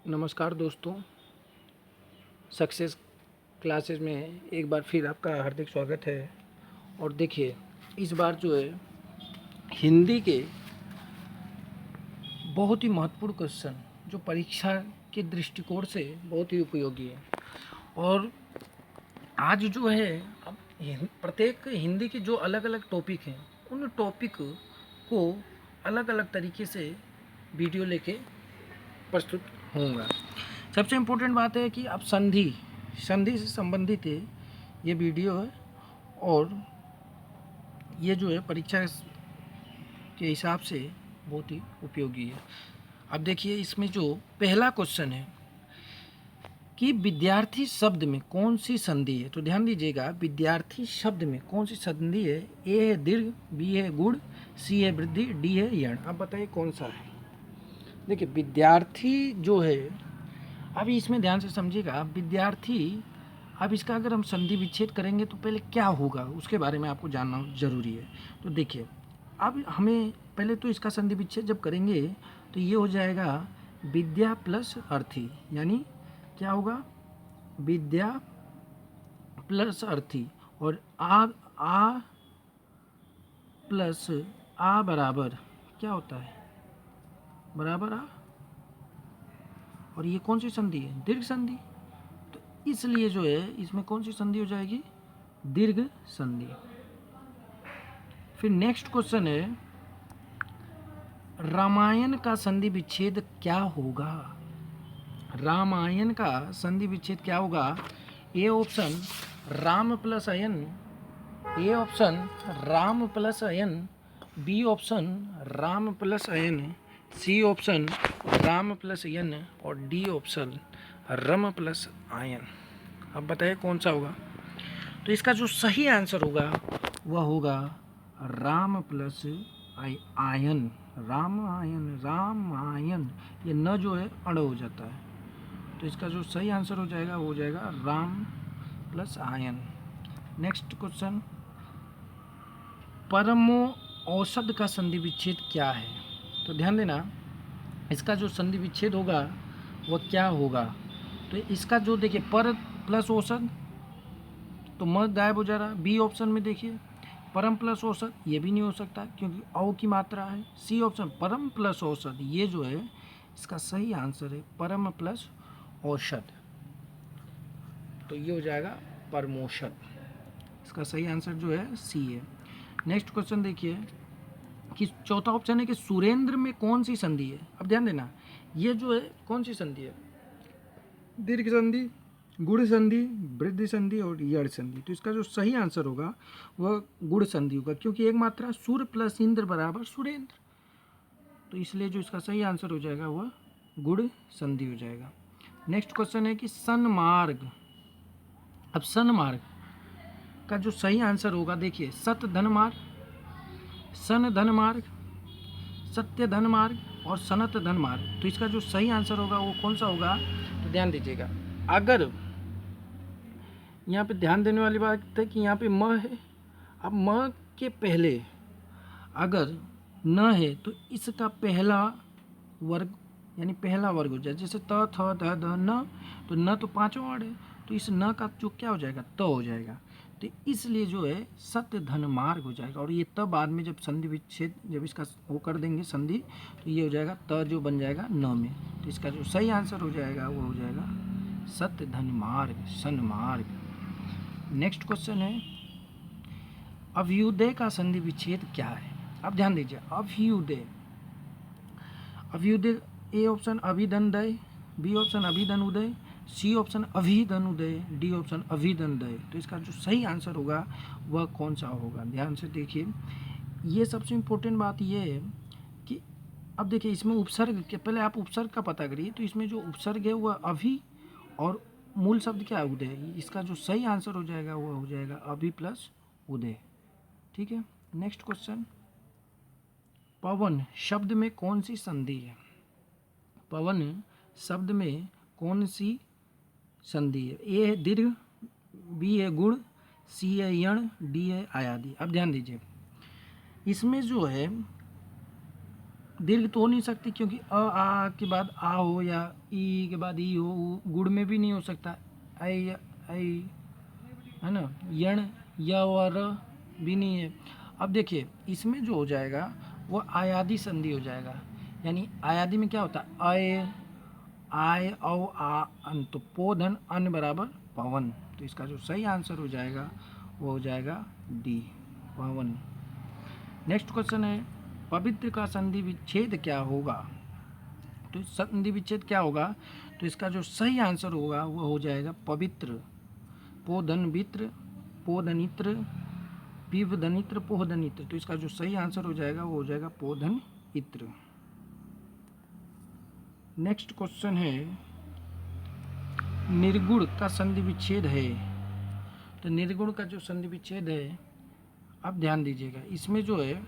नमस्कार दोस्तों, success classes में एक बार फिर आपका हार्दिक स्वागत है। और देखिए, इस बार जो है हिंदी के बहुत ही महत्वपूर्ण क्वेश्चन जो परीक्षा के दृष्टिकोण से बहुत ही उपयोगी है। और आज जो है अब प्रत्येक हिंदी के जो अलग अलग टॉपिक हैं उन टॉपिक को अलग अलग तरीके से वीडियो लेके प्रस्तुत होऊंगा। सबसे इम्पोर्टेंट बात है कि अब संधि से संबंधित है ये वीडियो है। और ये जो है परीक्षा के हिसाब से बहुत ही उपयोगी है। अब देखिए, इसमें जो पहला क्वेश्चन है कि विद्यार्थी शब्द में कौन सी संधि है। तो ध्यान दीजिएगा, विद्यार्थी शब्द में कौन सी संधि है। ए है दीर्घ, बी है गुण, सी है वृद्धि, डी है यण। अब बताइए कौन सा है। देखिए, विद्यार्थी जो है, अभी इसमें ध्यान से समझिएगा, विद्यार्थी, अब इसका अगर हम संधि विच्छेद करेंगे तो पहले क्या होगा उसके बारे में आपको जानना जरूरी है। तो देखिए, अब हमें पहले तो इसका संधि विच्छेद जब करेंगे तो ये हो जाएगा विद्या प्लस अर्थी, यानी क्या होगा, विद्या प्लस अर्थी। और आ प्लस आ बराबर क्या होता है, बराबर आ। और ये कौन सी संधि है, दीर्घ संधि। तो इसलिए जो है इसमें कौन सी संधि हो जाएगी, दीर्घ संधि। फिर नेक्स्ट क्वेश्चन है, रामायण का संधि विच्छेद क्या होगा। रामायण का संधि विच्छेद क्या होगा। ए ऑप्शन राम प्लस अयन, ए ऑप्शन राम प्लस अयन, बी ऑप्शन राम प्लस अयन, सी ऑप्शन राम प्लस यन, और डी ऑप्शन रम प्लस आयन। अब बताइए कौन सा होगा। तो इसका जो सही आंसर होगा वह होगा Ram plus ion. Ram ion, ये न जो है अड़ हो जाता है। तो इसका जो सही आंसर हो जाएगा वो हो जाएगा Ram plus ion. Next question, परमो औषध का संधि विच्छेद क्या है। तो ध्यान देना, इसका जो संधि विच्छेद होगा वह क्या होगा। तो इसका जो देखिए, पर प्लस औषध, तो म गायब हो जा रहा है। बी ऑप्शन में देखिए परम प्लस औषध, ये भी नहीं हो सकता क्योंकि औ की मात्रा है। सी ऑप्शन परम प्लस औषध, ये जो है इसका सही आंसर है परम प्लस औषध। तो ये हो जाएगा परमोषध। इसका सही आंसर जो है सी है। नेक्स्ट क्वेश्चन देखिए कि चौथा ऑप्शन है कि सुरेंद्र में कौन सी संधि है। अब ध्यान देना, ये जो है कौन सी संधि है, दीर्घ संधि, गुण संधि, वृद्धि संधि और यड़ संधि। तो इसका जो सही आंसर होगा वह गुण संधि होगा, क्योंकि एक मात्रा सूर्य प्लस इंद्र बराबर सुरेंद्र। तो इसलिए जो इसका सही आंसर हो जाएगा वह गुण संधि हो जाएगा। नेक्स्ट क्वेश्चन है कि सन्मार्ग। अब सन्मार्ग का जो सही आंसर होगा, देखिए सत धन मार्ग, सन धन मार्ग, सत्य धन मार्ग और सनत धन मार्ग। तो इसका जो सही आंसर होगा वो कौन सा होगा। तो ध्यान दीजिएगा, अगर यहाँ पे ध्यान देने वाली बात है कि यहाँ पे म है। अब म के पहले अगर न है तो इसका पहला वर्ग, यानी पहला वर्ग हो जाए। जैसे त थ ध ध न, तो न तो पांचों वर्ड है, तो इस न का जो क्या हो जाएगा, त हो जाएगा। तो इसलिए जो है सत्य धन मार्ग हो जाएगा। और ये तब बाद में जब संधि विच्छेद, जब इसका वो कर देंगे संधि, तो ये हो जाएगा त जो बन जाएगा न में। तो इसका जो सही आंसर हो जाएगा वो हो जाएगा सत्य धन मार्ग, सन्मार्ग। नेक्स्ट क्वेश्चन है, अभ्युदय का संधि विच्छेद क्या है। अब ध्यान दीजिए, अभ्युदय, अभ्युदय ए ऑप्शन अभिधन दय, बी ऑप्शन अभिधन उदय, सी ऑप्शन अभिधन उदय, डी ऑप्शन अभिधन दय। तो इसका जो सही आंसर होगा वह कौन सा होगा। ध्यान से देखिए, ये सबसे इम्पोर्टेंट बात ये है कि अब देखिए इसमें उपसर्ग के पहले आप उपसर्ग का पता करिए। तो इसमें जो उपसर्ग है वह अभि और मूल शब्द क्या है, उदय। इसका जो सही आंसर हो जाएगा वह हो जाएगा अभि प्लस उदय। ठीक है। नेक्स्ट क्वेश्चन, पवन शब्द में कौन सी संधि है। पवन शब्द में कौन सी संधि है। ए है दीर्घ, बी है गुण, सी है यण, डी है आयादी। अब ध्यान दीजिए, इसमें जो है दीर्घ तो हो नहीं सकती, क्योंकि आ के बाद आ हो या ई के बाद ई हो, गुड़ में भी नहीं हो सकता, ऐ ऐ, है ना, यण या व र भी नहीं है। अब देखिए इसमें जो हो जाएगा वो आयादी संधि हो जाएगा, यानी आयादी में क्या होता है, अय आय औ आ अन, तो पो धन अन बराबर पवन। तो इसका जो सही आंसर हो जाएगा वो हो जाएगा डी, पवन। नेक्स्ट क्वेश्चन है पवित्र का संधि विच्छेद क्या होगा। तो संधि विच्छेद क्या होगा, तो इसका जो सही आंसर होगा वो हो जाएगा पवित्र। पोधन वित्र, पोधनित्र, पिवधनित्र, पोहधनित्र। तो इसका जो सही आंसर हो जाएगा वो हो जाएगा पोधन इत्र। नेक्स्ट क्वेश्चन है निर्गुण का संधि विच्छेद है। तो निर्गुण का जो संधि विच्छेद है, अब ध्यान दीजिएगा, इसमें जो है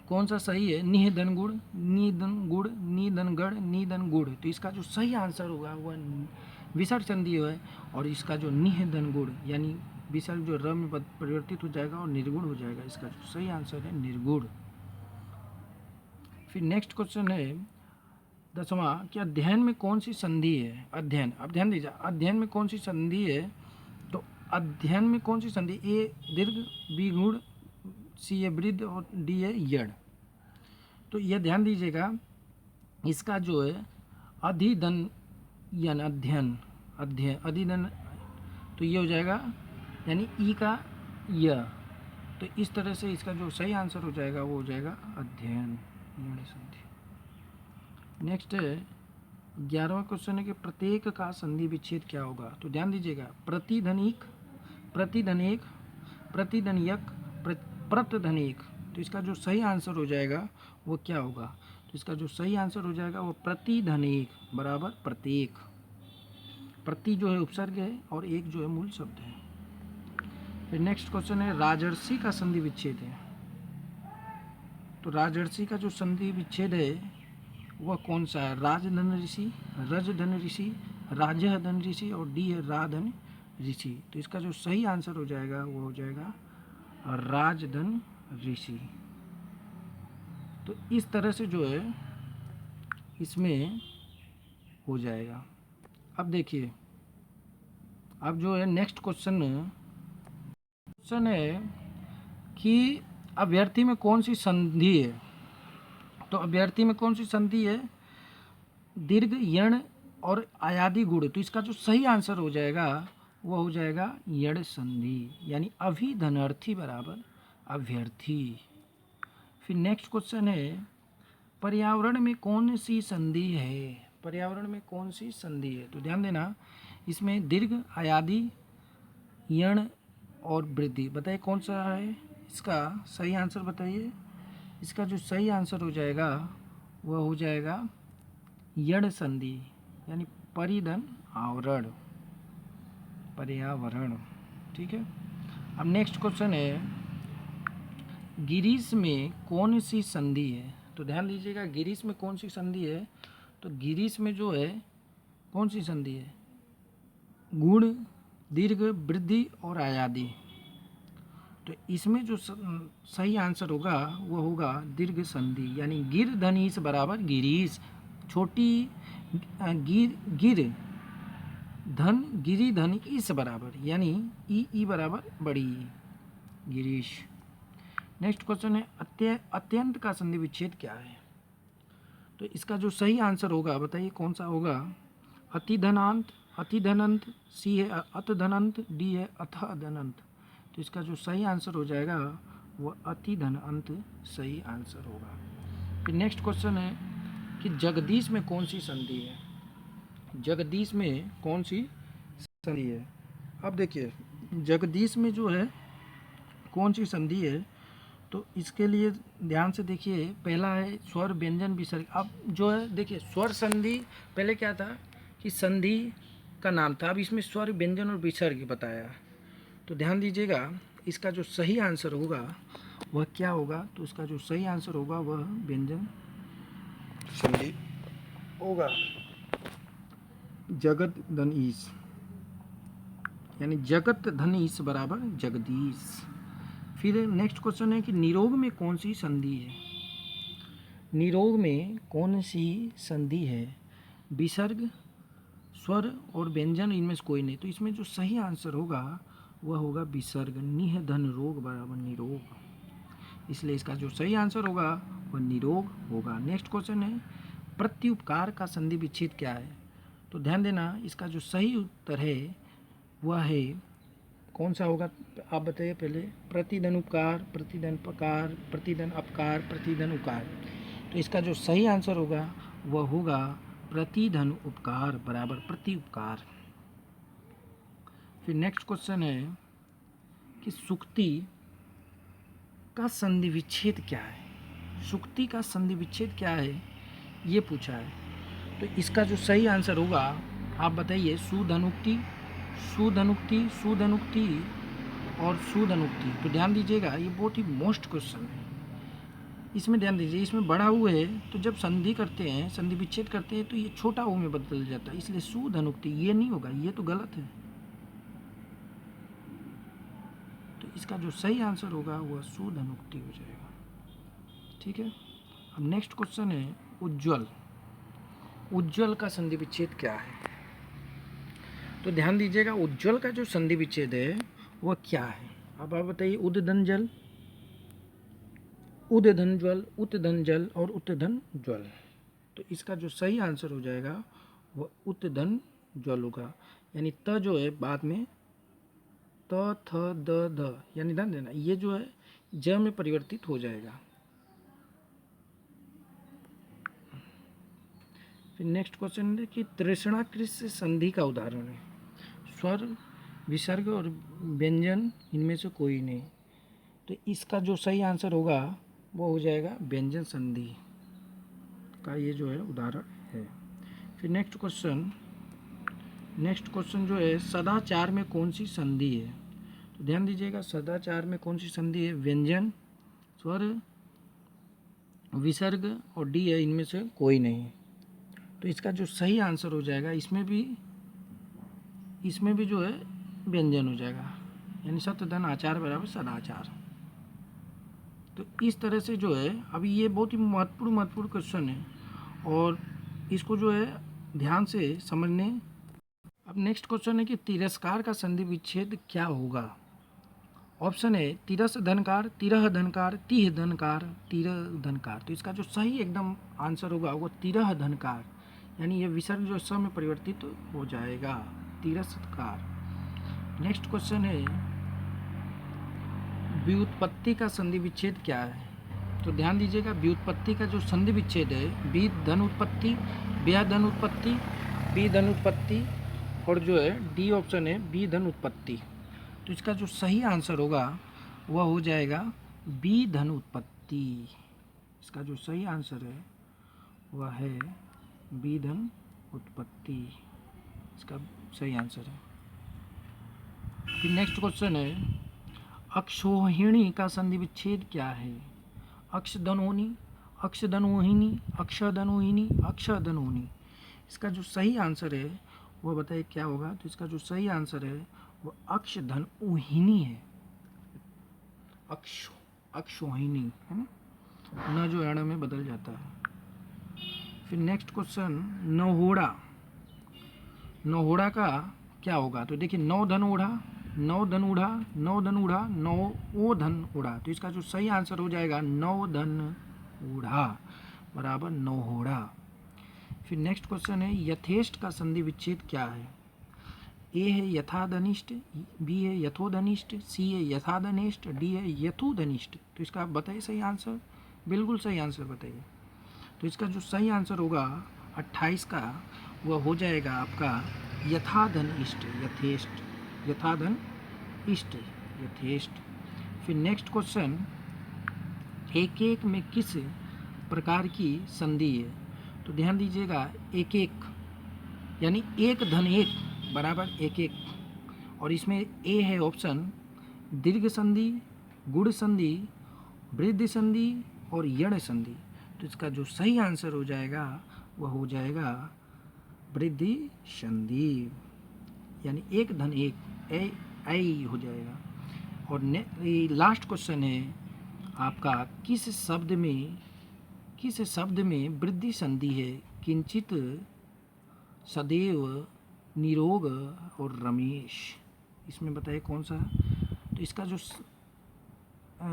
कौन सा सही है, निधन गुण, निधन गुण, निधन गण, निधन गुण। तो इसका जो सही आंसर होगा वह विसर्ग संधि है, और इसका जो निधन गुण यानी विसर्ग जो र में परिवर्तित हो जाएगा और निर्गुण हो जाएगा। इसका जो सही आंसर है निर्गुण। फिर नेक्स्ट क्वेश्चन है 10वां कि अध्ययन में कौन सी संधि है। अध्ययन, अब ध्यान दीजिए, अध्ययन में कौन सी संधि है। तो अध्ययन में कौन सी संधि, ए दीर्घ, बी गुण, सी है वृद्ध और डी है यड़। तो यह ध्यान दीजिएगा, इसका जो है अधिधन यानी अध्ययन, अध्ययन अधिधन, तो ये हो जाएगा यानी ई का य। तो इस तरह से इसका जो सही आंसर हो जाएगा वो हो जाएगा अध्ययन, यड़ संधि। नेक्स्ट है 11वां क्वेश्चन है कि प्रत्येक का संधि विच्छेद क्या होगा। तो ध्यान दीजिएगा, प्रतिधनिक, प्रतिधनेक, प्रतिधनियक, प्रतधनिक। तो इसका जो सही आंसर हो जाएगा वो क्या होगा। तो इसका जो सही आंसर हो जाएगा वो प्रतिधनिक बराबर प्रत्येक। प्रति जो है उपसर्ग है और एक जो है मूल शब्द है। फिर नेक्स्ट क्वेश्चन है राजर्षि का संधि विच्छेद है। तो राजर्षि का जो संधि विच्छेद है वह कौन सा है, राजधन ऋषि, रजधन ऋषि, राजधन ऋषि और डी है राधन ऋषि। तो इसका जो सही आंसर हो जाएगा वो हो जाएगा राजधन ऋषि। तो इस तरह से जो है इसमें हो जाएगा। अब देखिए, अब जो है नेक्स्ट क्वेश्चन है कि अभ्यर्थी में कौन सी संधि है। तो अभ्यर्थी में कौन सी संधि है, दीर्घ, यण और आयादी गुण। तो इसका जो सही आंसर हो जाएगा वो हो जाएगा यण संधि, यानी अभिधनार्थी बराबर अभ्यर्थी। फिर नेक्स्ट क्वेश्चन है पर्यावरण में कौन सी संधि है। पर्यावरण में कौन सी संधि है। तो ध्यान देना, इसमें दीर्घ, आयादी, यण और वृद्धि। बताइए कौन सा है, इसका सही आंसर बताइए। इसका जो सही आंसर हो जाएगा वह हो जाएगा यण संधि, यानी परिधन आवरण, पर्यावरण। ठीक है। अब नेक्स्ट क्वेश्चन है गिरीश में कौन सी संधि है। तो ध्यान दीजिएगा, गिरीश में कौन सी संधि है। तो गिरीश में जो है कौन सी संधि है, गुण, दीर्घ, वृद्धि और आयादी। तो इसमें जो सही आंसर होगा वो होगा दीर्घ संधि, यानी गिर धनीश बराबर गिरीश। छोटी गिर धन गिरी धन इस बराबर, यानी ई बराबर बड़ी गिरीश। नेक्स्ट क्वेश्चन है अत्यंत का संधि विच्छेद क्या है। तो इसका जो सही आंसर होगा बताइए कौन सा होगा। अतिधनांत, अतिधनंत, सी है अतधनंत, डी है अथधनंत। तो इसका जो सही आंसर हो जाएगा वो अतिधनंत सही आंसर होगा। फिर नेक्स्ट क्वेश्चन है कि जगदीश में कौन सी संधि है। जगदीश में कौन सी संधि है। अब देखिए जगदीश में जो है कौन सी संधि है, तो इसके लिए ध्यान से देखिए, पहला है स्वर व्यंजन विसर्ग। अब जो है देखिए स्वर संधि पहले क्या था कि संधि का नाम था, अब इसमें स्वर व्यंजन और विसर्ग बताया। तो ध्यान दीजिएगा, इसका जो सही आंसर होगा वह क्या होगा। तो इसका जो सही आंसर होगा वह व्यंजन संधि होगा, जगत धनीश, यानी जगत धनीश बराबर जगदीश। फिर नेक्स्ट क्वेश्चन है कि निरोग में कौन सी संधि है। निरोग में कौन सी संधि है? विसर्ग, स्वर और व्यंजन, इनमें से कोई नहीं। तो इसमें जो सही आंसर होगा वह होगा विसर्ग। निह धन रोग बराबर निरोग, इसलिए इसका जो सही आंसर होगा वह निरोग होगा। नेक्स्ट क्वेश्चन है प्रत्युपकार का संधि विच्छेद क्या है? तो ध्यान देना, इसका जो सही उत्तर है वह है कौन सा होगा, आप बताइए पहले। प्रतिधन उपकार, प्रतिधन पकार, प्रतिधन अपकार, प्रतिधन उकार। तो इसका जो सही आंसर होगा वह होगा प्रतिधन उपकार बराबर प्रति उपकार। फिर नेक्स्ट क्वेश्चन है कि सुक्ति का संधि विच्छेद क्या है? सुक्ति का संधि विच्छेद क्या है ये पूछा है। तो इसका जो सही आंसर होगा आप बताइए। सुधनुक्ति, सुधनुक्ति, सुधनुक्ति और सुधनुक्ति। तो ध्यान दीजिएगा, ये बहुत ही मोस्ट क्वेश्चन है, इसमें ध्यान दीजिए। इसमें बड़ा ऊ है तो जब संधि करते हैं, संधि विच्छेद करते हैं तो ये छोटा ऊ में बदल जाता है, इसलिए सुधनुक्ति ये नहीं होगा, ये तो गलत है। तो इसका जो सही आंसर होगा वह सुधनुक्ति हो जाएगा। ठीक है। अब नेक्स्ट क्वेश्चन है उज्ज्वल। उज्ज्वल का संधि विच्छेद क्या है? तो ध्यान दीजिएगा, उज्ज्वल का जो संधि विच्छेद है वह क्या है? अब आप बताइए। उद्दन जल, उद्दन ज्वल, उत्तधन जल और उत्तधन ज्वल। तो इसका जो सही आंसर हो जाएगा वह उत्तधन ज्वल होगा। यानी त जो है बाद में त थ द ध, यानी ध्यान देना ये जो है ज में परिवर्तित हो जाएगा। फिर नेक्स्ट क्वेश्चन है कि तृष्णाकृत से संधि का उदाहरण है। स्वर, विसर्ग और व्यंजन, इनमें से कोई नहीं। तो इसका जो सही आंसर होगा वो हो जाएगा व्यंजन संधि का ये जो है उदाहरण है। फिर नेक्स्ट क्वेश्चन जो है सदाचार में कौन सी संधि है? तो ध्यान दीजिएगा, सदाचार में कौन सी संधि है? व्यंजन, स्वर, विसर्ग और डी है, इनमें से कोई नहीं। तो इसका जो सही आंसर हो जाएगा इसमें भी जो है व्यंजन हो जाएगा, यानी सत्यधन आचार बराबर सदाचार। तो इस तरह से जो है अभी ये बहुत ही महत्वपूर्ण क्वेश्चन है और इसको जो है ध्यान से समझने। अब नेक्स्ट क्वेश्चन है कि तिरस्कार का संधि विच्छेद क्या होगा? ऑप्शन है तिरस धनकार, तिरह धनकार, तीह धनकार, तिरह धनकार। तो इसका जो सही एकदम आंसर होगा वो तिरह धनकार, यानी ये विसर्ग जो स में परिवर्तित हो जाएगा, तिरस्कार। नेक्स्ट क्वेश्चन है व्युत्पत्ति का संधि विच्छेद क्या है? तो ध्यान दीजिएगा, व्युत्पत्ति का जो संधि विच्छेद है बी धन उत्पत्ति, ब्या धन उत्पत्ति, बी धन उत्पत्ति और जो है डी ऑप्शन है बी धन उत्पत्ति। तो इसका जो सही आंसर होगा वह हो जाएगा बी धन उत्पत्ति। इसका जो सही आंसर है वह है बी धन उत्पत्ति, इसका सही आंसर है। फिर नेक्स्ट क्वेश्चन है अक्षोहिणी का संधि विच्छेद क्या है? अक्षधनोनी, अक्षधनोहिनी, अक्षधनोहिनी, अक्षधनोनी। इसका जो सही आंसर है वह बताइए क्या होगा? तो इसका जो सही आंसर है वो अक्षधनोहिनी है। अक्षोहिनी है ना, न जो अण में बदल जाता है। फिर नेक्स्ट क्वेश्चन नहोड़ा, नहोड़ा का क्या होगा? तो देखिए नौ धन ओढ़ा, नौ धन उड़ा, नौ धन उड़ा, नौ ओ धन उड़ा। तो इसका जो सही आंसर हो जाएगा नौ धन उड़ा बराबर नौहोड़ा। फिर नेक्स्ट क्वेश्चन है यथेष्ट का संधि विच्छेद क्या है? ए है यथाधनिष्ठ, बी है यथोधनिष्ठ, सी है यथाधनिष्ठ, डी है यथोधनिष्ठ। तो इसका आप बताइए सही आंसर, बिल्कुल सही आंसर बताइए। तो इसका जो सही आंसर होगा 28 का वह हो जाएगा आपका यथाधनिष्ठ, यथेष्ट, यथाधन इष्ट, यथेष्ट। फिर नेक्स्ट क्वेश्चन एक एक में किस प्रकार की संधि है? तो ध्यान दीजिएगा, एक एक यानी एक धन एक बराबर एक एक, और इसमें ए है ऑप्शन दीर्घ संधि, गुण संधि, वृद्धि संधि और यण संधि। तो इसका जो सही आंसर हो जाएगा वह हो जाएगा वृद्धि संधि, यानी एक धन एक, ए हो जाएगा। और लास्ट क्वेश्चन है आपका किस शब्द में किस शब्द में वृद्धि संधि है? किंचित, सदैव, निरोग और रमेश। इसमें बताइए कौन सा? तो इसका जो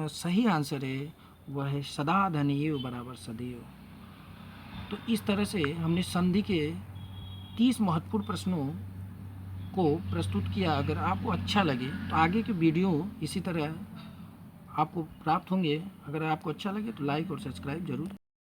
सही आंसर है वह है सदा धनेव बराबर सदैव। तो इस तरह से हमने संधि के 30 महत्वपूर्ण प्रश्नों को प्रस्तुत किया। अगर आपको अच्छा लगे तो आगे के वीडियो इसी तरह आपको प्राप्त होंगे। अगर आपको अच्छा लगे तो लाइक और सब्सक्राइब जरूर